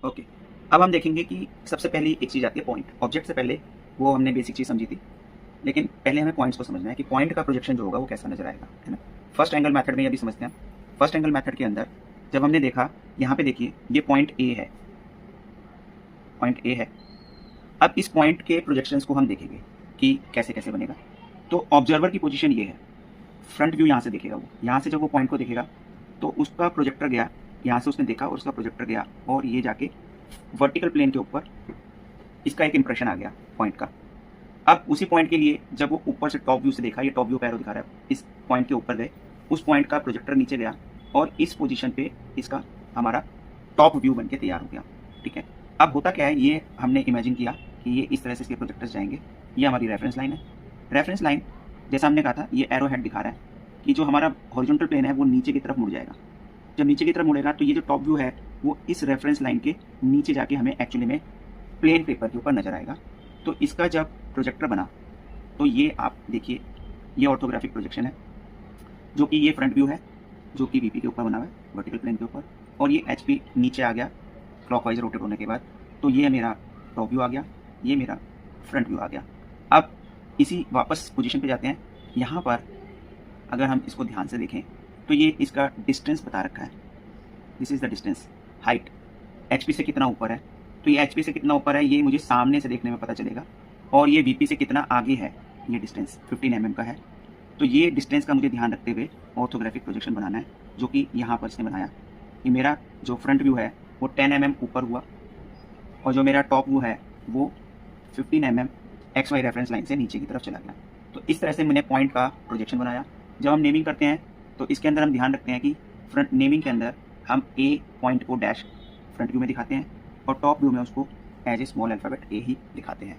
Okay, अब हम देखेंगे कि सबसे पहली एक चीज़ आती है पॉइंट। ऑब्जेक्ट से पहले वो हमने बेसिक चीज़ समझी थी, लेकिन पहले हमें पॉइंट्स को समझना है कि पॉइंट का प्रोजेक्शन जो होगा वो कैसा नजर आएगा, है ना। फर्स्ट एंगल मेथड में अभी समझते हैं। फर्स्ट एंगल मेथड के अंदर जब हमने देखा, यहाँ पे देखिए ये पॉइंट ए है, पॉइंट ए है। अब इस पॉइंट के प्रोजेक्शंस को हम देखेंगे कि कैसे कैसे बनेगा। तो ऑब्जर्वर की पोजीशन ये है, फ्रंट व्यू यहाँ से देखेगा, वो यहाँ से जब वो पॉइंट को देखेगा तो उसका प्रोजेक्टर गया, यहाँ से उसने देखा और उसका प्रोजेक्टर गया और ये जाके वर्टिकल प्लेन के ऊपर इसका एक इंप्रेशन आ गया पॉइंट का। अब उसी पॉइंट के लिए जब वो ऊपर से टॉप व्यू से देखा, ये टॉप व्यू का एरो दिखा रहा है, इस पॉइंट के ऊपर गए, उस पॉइंट का प्रोजेक्टर नीचे गया और इस पोजीशन पे इसका हमारा टॉप व्यू बनके तैयार हो गया। ठीक है, अब होता क्या है, ये हमने इमेजिन किया कि ये इस तरह से इसके प्रोजेक्टर्स जाएंगे। ये हमारी रेफरेंस लाइन है। रेफरेंस लाइन जैसा हमने कहा था, ये एरो हेड दिखा रहा है कि जो हमारा हॉरिजॉन्टल प्लेन है वो नीचे की तरफ मुड़ जाएगा। जब नीचे की तरफ मुड़ेगा तो ये जो टॉप व्यू है वो इस रेफरेंस लाइन के नीचे जाके हमें एक्चुअली में प्लेन पेपर के ऊपर नजर आएगा। तो इसका जब प्रोजेक्टर बना तो ये आप देखिए, ये ऑर्थोग्राफिक प्रोजेक्शन है, जो कि ये फ्रंट व्यू है जो कि वीपी के ऊपर बना हुआ है, वर्टिकल प्लेन के ऊपर, और ये एचपी नीचे आ गया क्लॉकवाइज रोटेट होने के बाद। तो ये मेरा टॉप व्यू आ गया, ये मेरा फ्रंट व्यू आ गया। अब इसी वापस पोजीशन पे जाते हैं। यहाँ पर अगर हम इसको ध्यान से देखें तो ये इसका डिस्टेंस बता रखा है, this is the distance, height HP से कितना ऊपर है। तो ये एचपी से कितना ऊपर है ये मुझे सामने से देखने में पता चलेगा, और ये वीपी से कितना आगे है, ये डिस्टेंस 15 mm का है। तो ये डिस्टेंस का मुझे ध्यान रखते हुए ऑर्थोग्राफिक प्रोजेक्शन बनाना है, जो कि यहाँ पर इसने बनाया कि मेरा जो फ्रंट व्यू है वो 10 mm ऊपर हुआ और जो मेरा टॉप व्यू है वो 15 mm X Y reference line से नीचे की तरफ चला गया। तो इस तरह से मैंने पॉइंट का प्रोजेक्शन बनाया। जब हम नेमिंग करते हैं तो इसके अंदर हम ध्यान रखते हैं कि फ्रंट नेमिंग के अंदर हम ए पॉइंट को डैश फ्रंट व्यू में दिखाते हैं और टॉप व्यू में उसको as a small alphabet A ही दिखाते हैं।